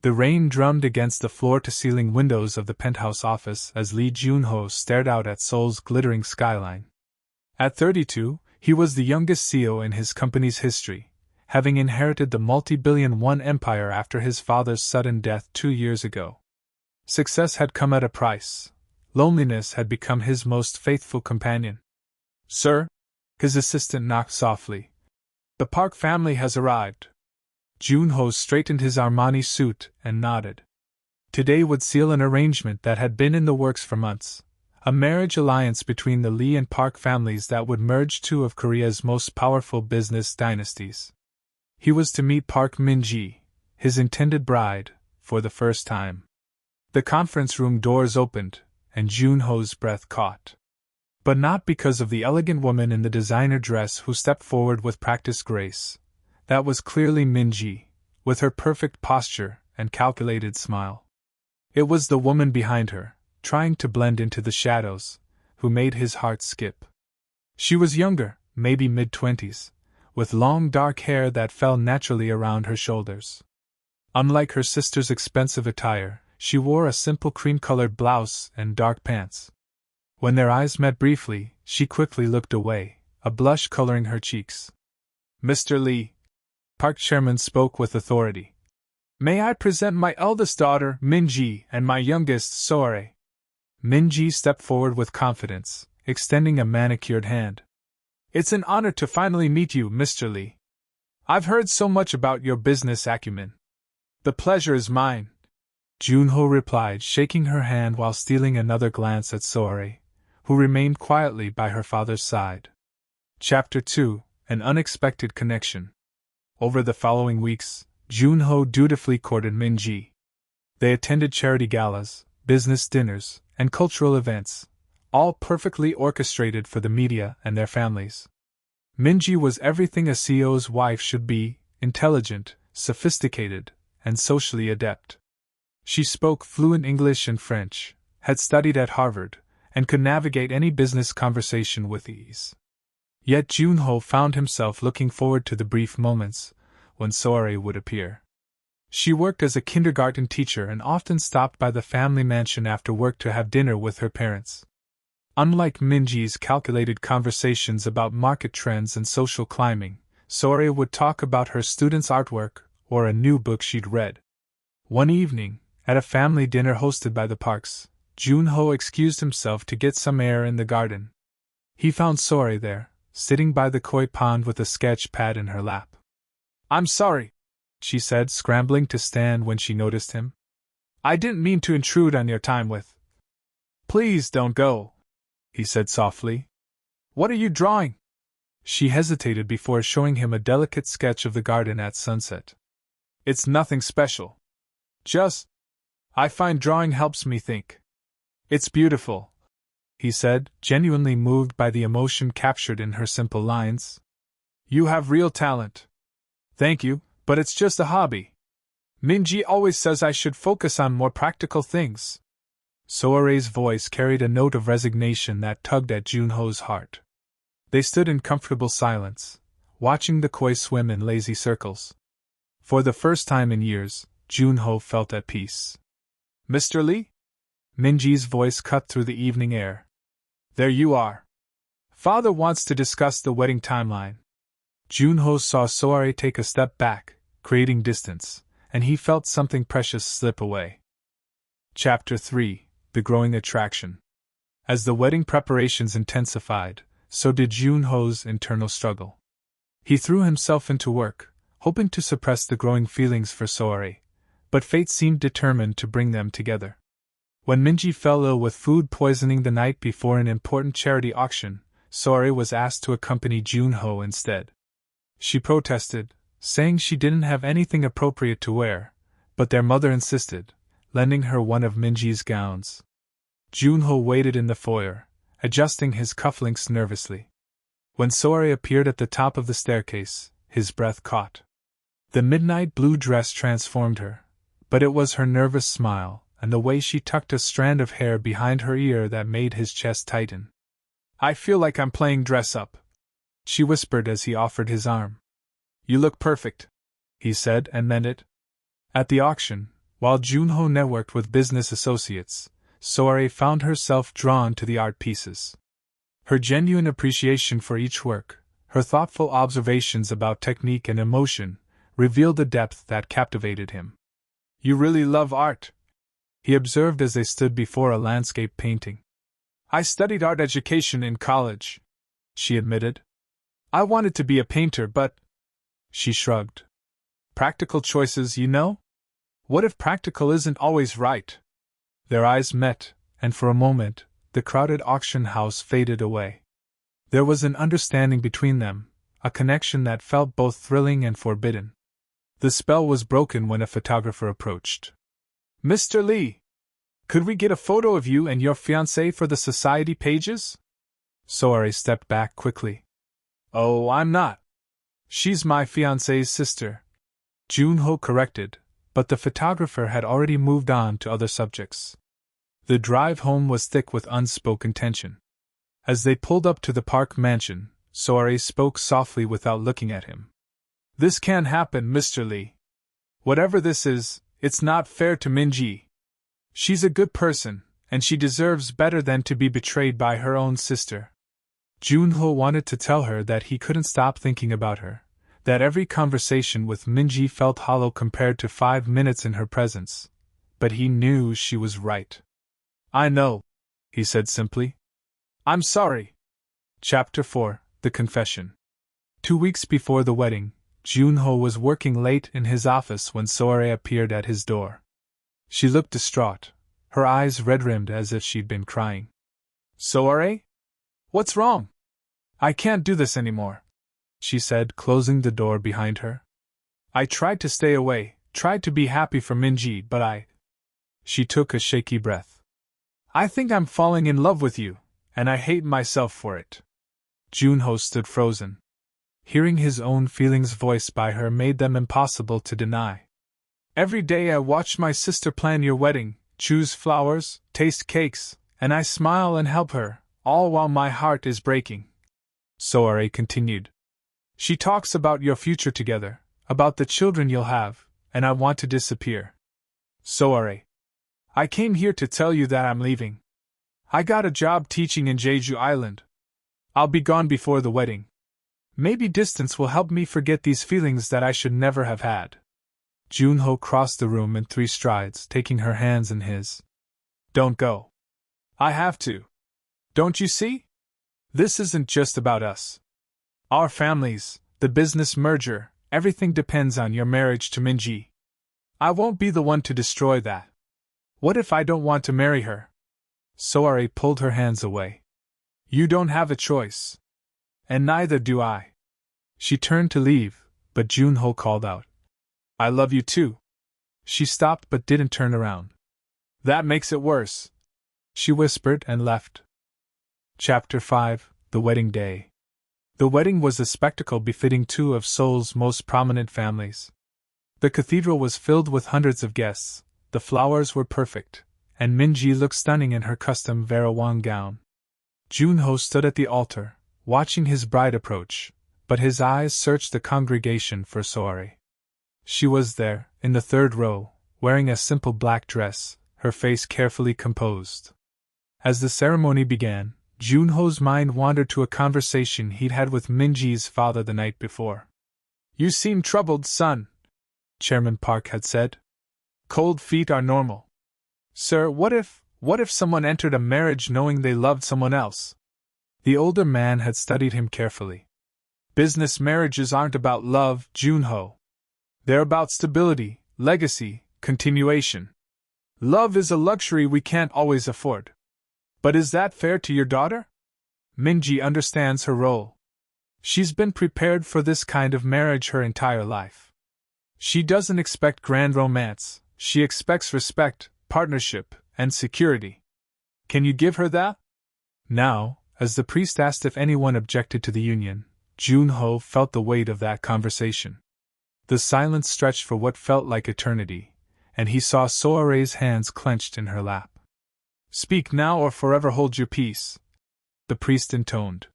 The rain drummed against the floor-to-ceiling windows of the penthouse office as Lee Jun-ho stared out at Seoul's glittering skyline. At 32, he was the youngest CEO in his company's history, having inherited the multi-billion-won empire after his father's sudden death 2 years ago. Success had come at a price. Loneliness had become his most faithful companion. "Sir?" His assistant knocked softly. "The Park family has arrived." Jun-ho straightened his Armani suit and nodded. Today would seal an arrangement that had been in the works for months, a marriage alliance between the Lee and Park families that would merge two of Korea's most powerful business dynasties. He was to meet Park Min-ji, his intended bride, for the first time. The conference room doors opened, and Jun-ho's breath caught. But not because of the elegant woman in the designer dress who stepped forward with practiced grace. That was clearly Min-ji, with her perfect posture and calculated smile. It was the woman behind her, trying to blend into the shadows, who made his heart skip. She was younger, maybe mid-20s, with long dark hair that fell naturally around her shoulders. Unlike her sister's expensive attire, she wore a simple cream-colored blouse and dark pants. When their eyes met briefly, she quickly looked away, a blush coloring her cheeks. "Mr. Lee," Park Chairman spoke with authority. "May I present my eldest daughter, Min-ji, and my youngest, Soare." Min-ji stepped forward with confidence, extending a manicured hand. "It's an honor to finally meet you, Mr. Lee. I've heard so much about your business acumen." "The pleasure is mine," Jun-ho replied, shaking her hand while stealing another glance at Soare, who remained quietly by her father's side. Chapter 2: An Unexpected Connection. Over the following weeks, Jun-ho dutifully courted Min-ji. They attended charity galas, business dinners, and cultural events, all perfectly orchestrated for the media and their families. Min-ji was everything a CEO's wife should be: intelligent, sophisticated, and socially adept. She spoke fluent English and French, had studied at Harvard, and could navigate any business conversation with ease. Yet Jun-ho found himself looking forward to the brief moments when Soare would appear. She worked as a kindergarten teacher and often stopped by the family mansion after work to have dinner with her parents. Unlike Min-ji's calculated conversations about market trends and social climbing, Soare would talk about her students' artwork or a new book she'd read. One evening, at a family dinner hosted by the Parks, Jun-ho excused himself to get some air in the garden. He found Soare there, sitting by the koi pond with a sketch pad in her lap. "I'm sorry," she said, scrambling to stand when she noticed him. "I didn't mean to intrude on your time with—" "Please don't go," he said softly. "What are you drawing?" She hesitated before showing him a delicate sketch of the garden at sunset. "It's nothing special. I find drawing helps me think." "It's beautiful," he said, genuinely moved by the emotion captured in her simple lines. "You have real talent." "Thank you, but it's just a hobby. Min-ji always says I should focus on more practical things." Soare's voice carried a note of resignation that tugged at Jun-ho's heart. They stood in comfortable silence, watching the koi swim in lazy circles. For the first time in years, Jun-ho felt at peace. "Mr. Lee?" Min-ji's voice cut through the evening air. "There you are. Father wants to discuss the wedding timeline." Jun-ho saw Soare take a step back, creating distance, and he felt something precious slip away. Chapter 3: The Growing Attraction. As the wedding preparations intensified, so did Jun-ho's internal struggle. He threw himself into work, hoping to suppress the growing feelings for Soare, but fate seemed determined to bring them together. When Min-ji fell ill with food poisoning the night before an important charity auction, Soare was asked to accompany Jun-ho instead. She protested, saying she didn't have anything appropriate to wear, but their mother insisted, lending her one of Min-ji's gowns. Jun-ho waited in the foyer, adjusting his cufflinks nervously. When Soare appeared at the top of the staircase, his breath caught. The midnight blue dress transformed her, but it was her nervous smile and the way she tucked a strand of hair behind her ear that made his chest tighten. "I feel like I'm playing dress-up," she whispered as he offered his arm. "You look perfect," he said, and meant it. At the auction, While Junho networked with business associates, Soare found herself drawn to the art pieces. Her genuine appreciation for each work, her thoughtful observations about technique and emotion, revealed a depth that captivated him. "You really love art," he observed as they stood before a landscape painting. "I studied art education in college," she admitted. "I wanted to be a painter, but—" She shrugged. "Practical choices, you know? What if practical isn't always right?" Their eyes met, and for a moment, the crowded auction house faded away. There was an understanding between them, a connection that felt both thrilling and forbidden. The spell was broken when a photographer approached. "Mr. Lee, could we get a photo of you and your fiancée for the society pages?" Soare stepped back quickly. "Oh, I'm not. She's my fiancée's sister," Junho corrected, but the photographer had already moved on to other subjects. The drive home was thick with unspoken tension. As they pulled up to the Park mansion, Soare spoke softly without looking at him. "This can't happen, Mr. Lee. Whatever this is, it's not fair to Minji. She's a good person, and she deserves better than to be betrayed by her own sister." Junho wanted to tell her that he couldn't stop thinking about her, that every conversation with Minji felt hollow compared to 5 minutes in her presence, but he knew she was right. "I know," he said simply. "I'm sorry." Chapter 4: The Confession. 2 weeks before the wedding, Junho was working late in his office when Soare appeared at his door. She looked distraught, her eyes red-rimmed as if she'd been crying. "Soare? What's wrong? I can't do this anymore," she said, closing the door behind her. "I tried to stay away, tried to be happy for Minji, but I—" She took a shaky breath. "I think I'm falling in love with you, and I hate myself for it." Junho stood frozen. Hearing his own feelings voiced by her made them impossible to deny. "Every day I watch my sister plan your wedding, choose flowers, taste cakes, and I smile and help her, all while my heart is breaking," Soare continued. "She talks about your future together, about the children you'll have, and I want to disappear. Soare, I came here to tell you that I'm leaving. I got a job teaching in Jeju Island. I'll be gone before the wedding. Maybe distance will help me forget these feelings that I should never have had." Junho crossed the room in 3 strides, taking her hands in his. "Don't go. I have to. Don't you see? This isn't just about us. Our families, the business merger, everything depends on your marriage to Minji. I won't be the one to destroy that. What if I don't want to marry her?" Soare pulled her hands away. "You don't have a choice. And neither do I." She turned to leave, but Junho called out, "I love you too." She stopped but didn't turn around. "That makes it worse," she whispered and left. Chapter 5: The Wedding Day. The wedding was a spectacle befitting 2 of Seoul's most prominent families. The cathedral was filled with hundreds of guests, the flowers were perfect, and Minji looked stunning in her custom Varawang gown. Junho stood at the altar, watching his bride approach, but his eyes searched the congregation for Soare. She was there, in the 3rd row, wearing a simple black dress, her face carefully composed. As the ceremony began, Junho's mind wandered to a conversation he'd had with Minji's father the night before. "You seem troubled, son," Chairman Park had said. "Cold feet are normal. Sir, what if someone entered a marriage knowing they loved someone else?" The older man had studied him carefully. "Business marriages aren't about love, Junho. They're about stability, legacy, continuation. Love is a luxury we can't always afford. But is that fair to your daughter? Minji understands her role. She's been prepared for this kind of marriage her entire life. She doesn't expect grand romance, she expects respect, partnership, and security. Can you give her that?" Now, as the priest asked if anyone objected to the union, Junho felt the weight of that conversation. The silence stretched for what felt like eternity, and he saw Soare's hands clenched in her lap. "Speak now or forever hold your peace," the priest intoned.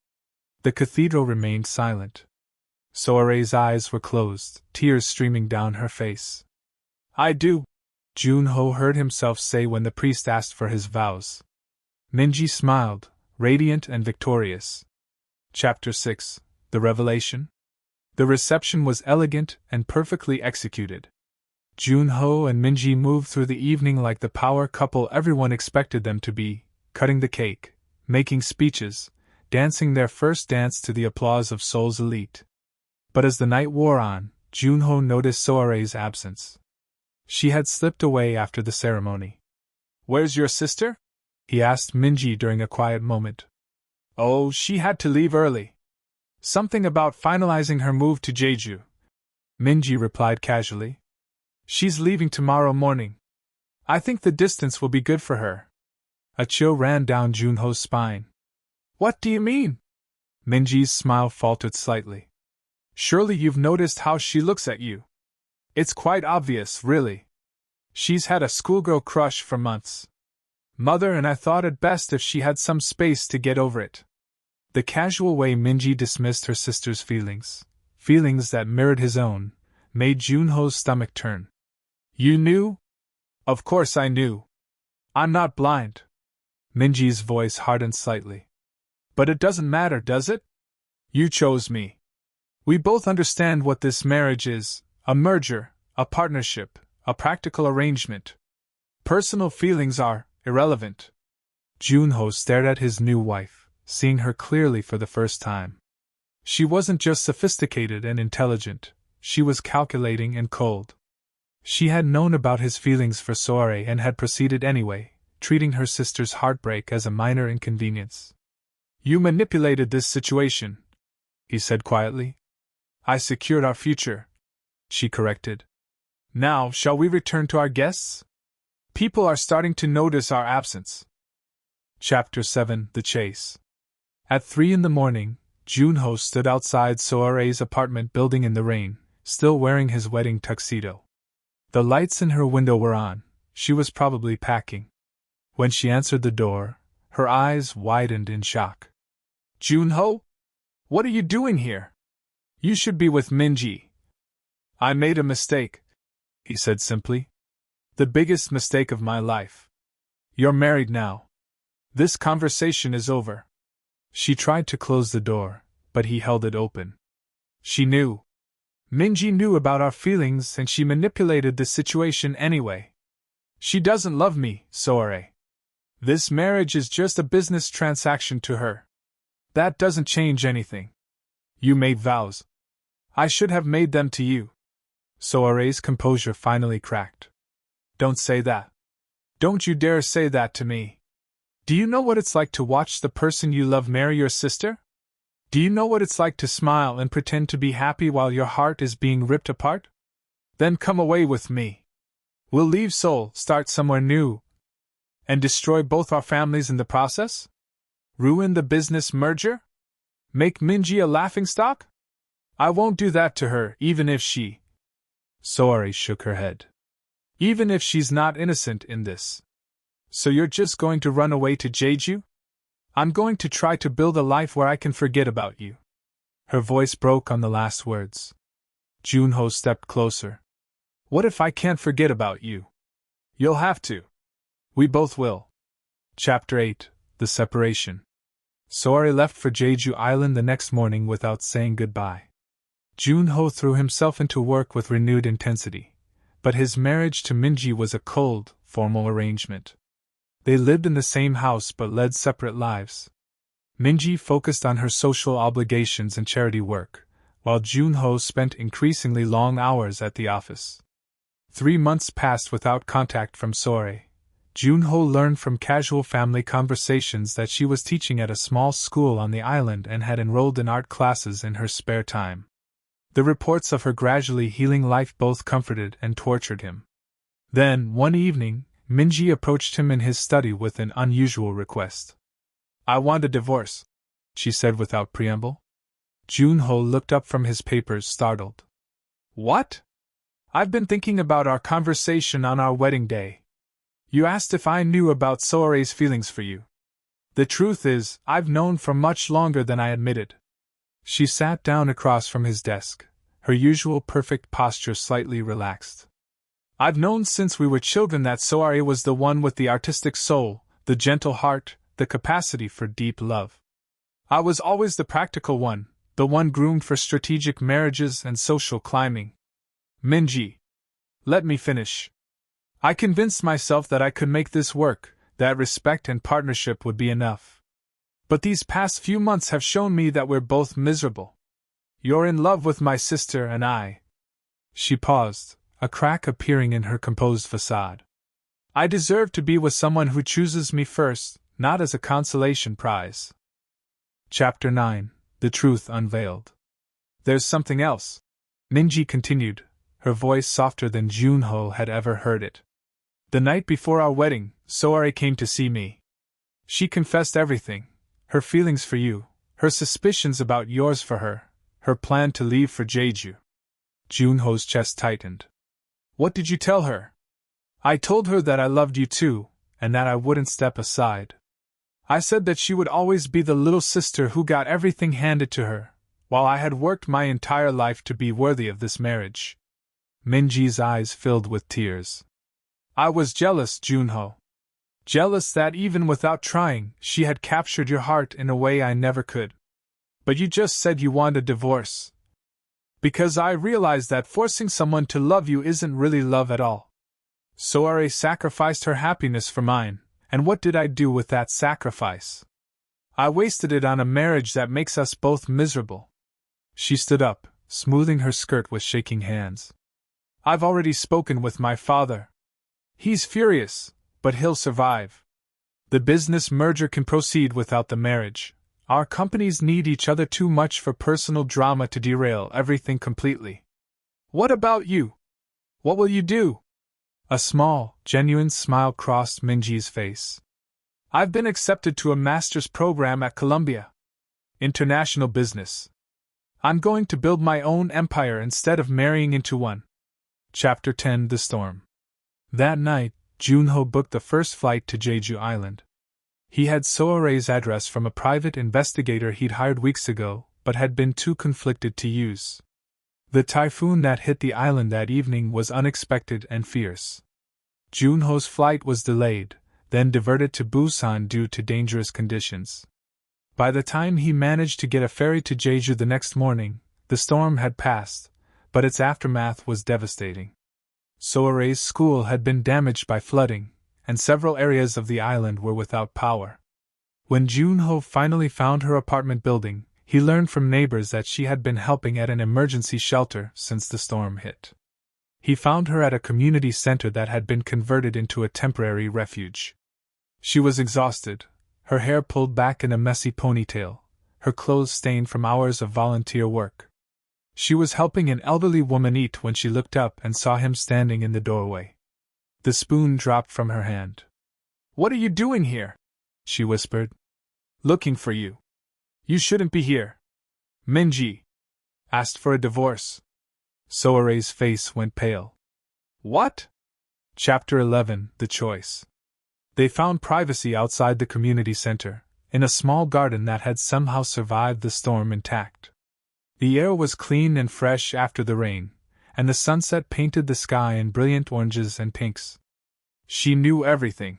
The cathedral remained silent. Soare's eyes were closed, tears streaming down her face. "I do," Junho heard himself say when the priest asked for his vows. Minji smiled, radiant and victorious. Chapter 6: The Revelation. The reception was elegant and perfectly executed. Junho and Minji moved through the evening like the power couple everyone expected them to be, cutting the cake, making speeches, dancing their first dance to the applause of Seoul's elite. But as the night wore on, Junho noticed Soare's absence. She had slipped away after the ceremony. "Where's your sister?" he asked Minji during a quiet moment. "Oh, she had to leave early. Something about finalizing her move to Jeju," Minji replied casually. "She's leaving tomorrow morning. I think the distance will be good for her." A chill ran down Junho's spine. "What do you mean?" Minji's smile faltered slightly. "Surely you've noticed how she looks at you. It's quite obvious, really. She's had a schoolgirl crush for months. Mother and I thought it best if she had some space to get over it." The casual way Minji dismissed her sister's feelings that mirrored his own, made Junho's stomach turn. "You knew?" "Of course I knew. I'm not blind." Minji's voice hardened slightly. "But it doesn't matter, does it? You chose me. We both understand what this marriage is: a merger, a partnership, a practical arrangement. Personal feelings are irrelevant." Junho stared at his new wife, seeing her clearly for the first time. She wasn't just sophisticated and intelligent, she was calculating and cold. She had known about his feelings for Soare and had proceeded anyway, treating her sister's heartbreak as a minor inconvenience. "You manipulated this situation," he said quietly. "I secured our future," she corrected. "Now, shall we return to our guests? People are starting to notice our absence." Chapter 7: The Chase. At 3 a.m, Junho stood outside Soare's apartment building in the rain, still wearing his wedding tuxedo. The lights in her window were on, she was probably packing. When she answered the door, her eyes widened in shock. "Junho? What are you doing here? You should be with Minji." "I made a mistake," he said simply. "The biggest mistake of my life. You're married now. This conversation is over." She tried to close the door, but he held it open. She knew. Minji knew about our feelings and she manipulated the situation anyway. She doesn't love me, Soare. This marriage is just a business transaction to her. That doesn't change anything. You made vows. I should have made them to you. Soare's composure finally cracked. "Don't say that. Don't you dare say that to me. Do you know what it's like to watch the person you love marry your sister? Do you know what it's like to smile and pretend to be happy while your heart is being ripped apart? Then come away with me. We'll leave Seoul, start somewhere new, and destroy both our families in the process? Ruin the business merger? Make Minji a laughingstock? I won't do that to her, even if she..." Soare shook her head. "Even if she's not innocent in this. So you're just going to run away to Jeju? I'm going to try to build a life where I can forget about you." Her voice broke on the last words. Junho stepped closer. "What if I can't forget about you? You'll have to. We both will." Chapter 8: The Separation. Soare left for Jeju Island the next morning without saying goodbye. Junho threw himself into work with renewed intensity, but his marriage to Minji was a cold, formal arrangement. They lived in the same house but led separate lives. Minji focused on her social obligations and charity work, while Junho spent increasingly long hours at the office. 3 months passed without contact from Soare. Junho learned from casual family conversations that she was teaching at a small school on the island and had enrolled in art classes in her spare time. The reports of her gradually healing life both comforted and tortured him. Then, one evening, Minji approached him in his study with an unusual request. "I want a divorce," she said without preamble. Junho looked up from his papers, startled. "What? I've been thinking about our conversation on our wedding day. You asked if I knew about Soare's feelings for you. The truth is, I've known for much longer than I admitted." She sat down across from his desk, her usual perfect posture slightly relaxed. I've known since we were children that Soare was the one with the artistic soul, the gentle heart, the capacity for deep love. I was always the practical one, the one groomed for strategic marriages and social climbing. Minji. Let me finish. I convinced myself that I could make this work, that respect and partnership would be enough. But these past few months have shown me that we're both miserable. You're in love with my sister and I. She paused, a crack appearing in her composed facade. I deserve to be with someone who chooses me first, not as a consolation prize. Chapter 9. The Truth Unveiled. There's something else, Minji continued, her voice softer than Junho had ever heard it. The night before our wedding, Soare came to see me. She confessed everything, her feelings for you, her suspicions about yours for her, her plan to leave for Jeju. Junho's chest tightened. What did you tell her? I told her that I loved you too, and that I wouldn't step aside. I said that she would always be the little sister who got everything handed to her, while I had worked my entire life to be worthy of this marriage. Minji's eyes filled with tears. I was jealous, Junho. Jealous that even without trying, she had captured your heart in a way I never could. But you just said you want a divorce. Because I realized that forcing someone to love you isn't really love at all. Soare sacrificed her happiness for mine, and what did I do with that sacrifice? I wasted it on a marriage that makes us both miserable. She stood up, smoothing her skirt with shaking hands. I've already spoken with my father. He's furious, but he'll survive. The business merger can proceed without the marriage. Our companies need each other too much for personal drama to derail everything completely. What about you? What will you do? A small, genuine smile crossed Minji's face. I've been accepted to a master's program at Columbia. International business. I'm going to build my own empire instead of marrying into one. Chapter 10. The Storm. That night, Junho booked the first flight to Jeju Island. He had Soare's address from a private investigator he'd hired weeks ago, but had been too conflicted to use. The typhoon that hit the island that evening was unexpected and fierce. Junho's flight was delayed, then diverted to Busan due to dangerous conditions. By the time he managed to get a ferry to Jeju the next morning, the storm had passed, but its aftermath was devastating. Soare's school had been damaged by flooding, and several areas of the island were without power. When Junho finally found her apartment building, he learned from neighbors that she had been helping at an emergency shelter since the storm hit. He found her at a community center that had been converted into a temporary refuge. She was exhausted, her hair pulled back in a messy ponytail, her clothes stained from hours of volunteer work. She was helping an elderly woman eat when she looked up and saw him standing in the doorway. The spoon dropped from her hand. "What are you doing here?" she whispered. "Looking for you. You shouldn't be here." Minji asked for a divorce. Soare's face went pale. What? Chapter 11. The Choice. They found privacy outside the community center, in a small garden that had somehow survived the storm intact. The air was clean and fresh after the rain, and the sunset painted the sky in brilliant oranges and pinks. She knew everything,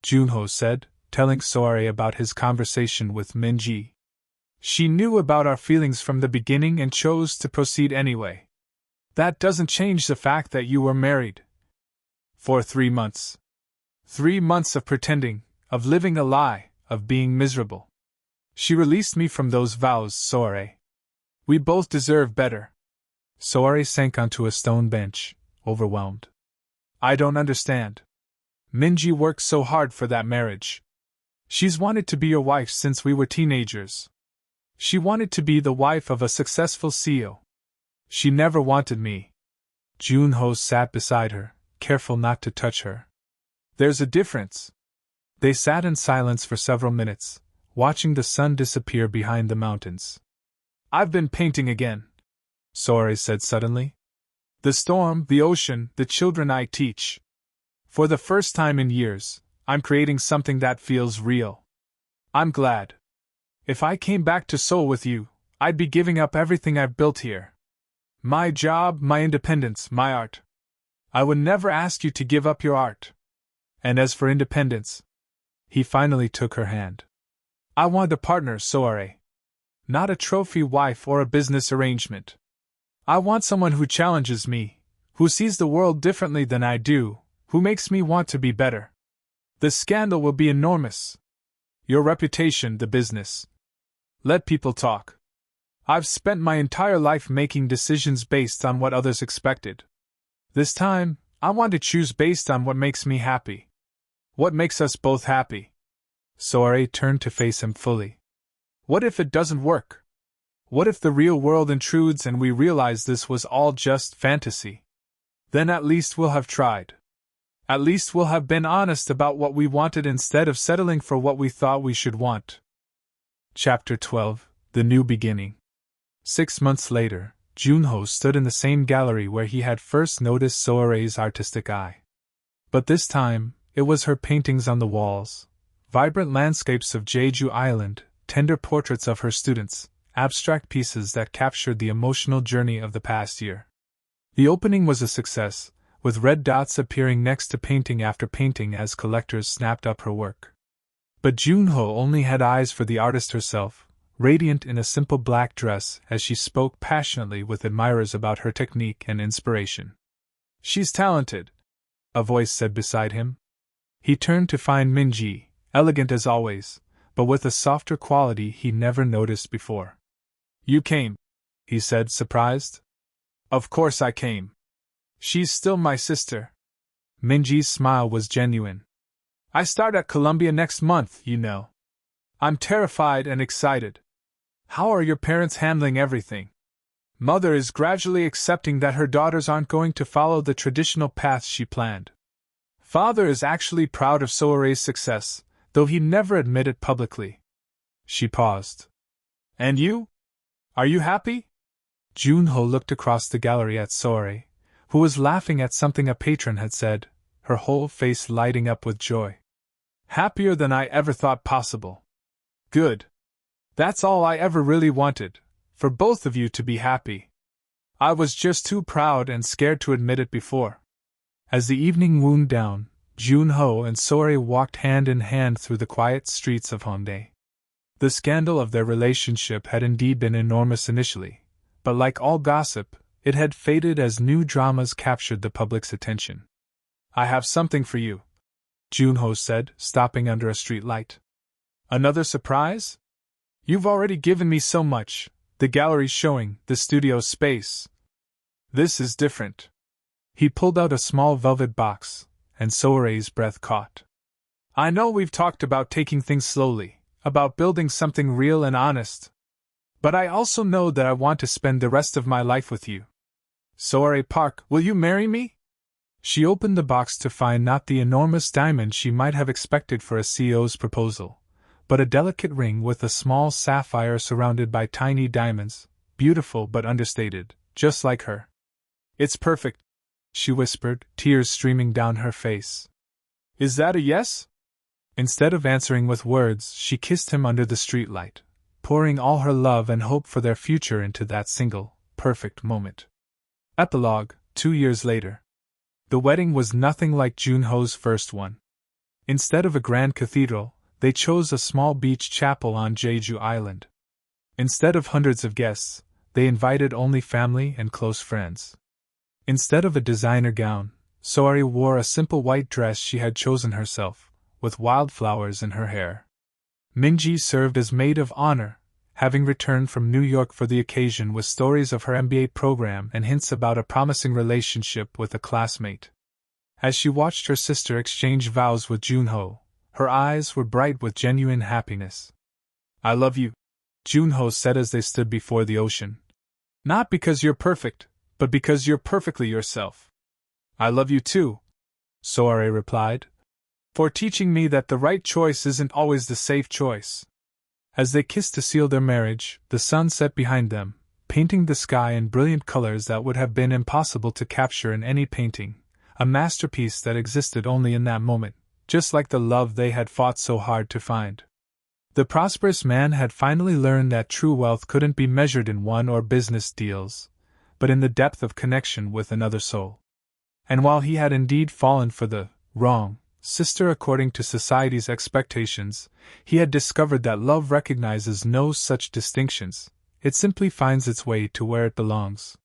Junho said, telling Soare about his conversation with Minji. She knew about our feelings from the beginning and chose to proceed anyway. That doesn't change the fact that you were married. For 3 months. 3 months of pretending, of living a lie, of being miserable. She released me from those vows, Soare. We both deserve better. Soare sank onto a stone bench, overwhelmed. I don't understand. Minji worked so hard for that marriage. She's wanted to be your wife since we were teenagers. She wanted to be the wife of a successful CEO. She never wanted me. Junho sat beside her, careful not to touch her. There's a difference. They sat in silence for several minutes, watching the sun disappear behind the mountains. I've been painting again, Soare said suddenly. The storm, the ocean, the children I teach. For the first time in years, I'm creating something that feels real. I'm glad. If I came back to Seoul with you, I'd be giving up everything I've built here. My job, my independence, my art. I would never ask you to give up your art. And as for independence, he finally took her hand. I want a partner, Soare. Not a trophy wife or a business arrangement. I want someone who challenges me, who sees the world differently than I do, who makes me want to be better. The scandal will be enormous. Your reputation, the business. Let people talk. I've spent my entire life making decisions based on what others expected. This time, I want to choose based on what makes me happy. What makes us both happy? Soare turned to face him fully. What if it doesn't work? What if the real world intrudes and we realize this was all just fantasy? Then at least we'll have tried. At least we'll have been honest about what we wanted instead of settling for what we thought we should want. Chapter 12: The New Beginning. 6 months later, Junho stood in the same gallery where he had first noticed Soare's artistic eye. But this time, it was her paintings on the walls, vibrant landscapes of Jeju Island, tender portraits of her students, abstract pieces that captured the emotional journey of the past year. The opening was a success, with red dots appearing next to painting after painting as collectors snapped up her work. But Junho only had eyes for the artist herself, radiant in a simple black dress as she spoke passionately with admirers about her technique and inspiration. She's talented, a voice said beside him. He turned to find Minji, elegant as always, but with a softer quality he never noticed before. You came, he said, surprised. Of course I came. She's still my sister. Minji's smile was genuine. I start at Columbia next month, you know. I'm terrified and excited. How are your parents handling everything? Mother is gradually accepting that her daughters aren't going to follow the traditional paths she planned. Father is actually proud of Soare's success, though he never admitted publicly. She paused. And you? Are you happy? Junho looked across the gallery at Soare, who was laughing at something a patron had said, her whole face lighting up with joy. Happier than I ever thought possible. Good. That's all I ever really wanted, for both of you to be happy. I was just too proud and scared to admit it before. As the evening wound down, Junho and Soare walked hand in hand through the quiet streets of Hongdae. The scandal of their relationship had indeed been enormous initially, but like all gossip, it had faded as new dramas captured the public's attention. I have something for you, Junho said, stopping under a street light. Another surprise? You've already given me so much, the gallery showing, the studio space. This is different. He pulled out a small velvet box, and Soare's breath caught. I know we've talked about taking things slowly, about building something real and honest. But I also know that I want to spend the rest of my life with you. Soare Park, will you marry me? She opened the box to find not the enormous diamond she might have expected for a CEO's proposal, but a delicate ring with a small sapphire surrounded by tiny diamonds, beautiful but understated, just like her. It's perfect, she whispered, tears streaming down her face. Is that a yes? Instead of answering with words, she kissed him under the streetlight, pouring all her love and hope for their future into that single, perfect moment. Epilogue, 2 years later. The wedding was nothing like Junho's first one. Instead of a grand cathedral, they chose a small beach chapel on Jeju Island. Instead of hundreds of guests, they invited only family and close friends. Instead of a designer gown, Soare wore a simple white dress she had chosen herself, with wildflowers in her hair. Minji served as maid of honor, having returned from New York for the occasion with stories of her MBA program and hints about a promising relationship with a classmate. As she watched her sister exchange vows with Junho, her eyes were bright with genuine happiness. I love you, Junho said as they stood before the ocean. Not because you're perfect, but because you're perfectly yourself. I love you too, Soare replied, for teaching me that the right choice isn't always the safe choice. As they kissed to seal their marriage, the sun set behind them, painting the sky in brilliant colors that would have been impossible to capture in any painting, a masterpiece that existed only in that moment, just like the love they had fought so hard to find. The prosperous man had finally learned that true wealth couldn't be measured in one or business deals, but in the depth of connection with another soul. And while he had indeed fallen for the wrong sister according to society's expectations, he had discovered that love recognizes no such distinctions, it simply finds its way to where it belongs.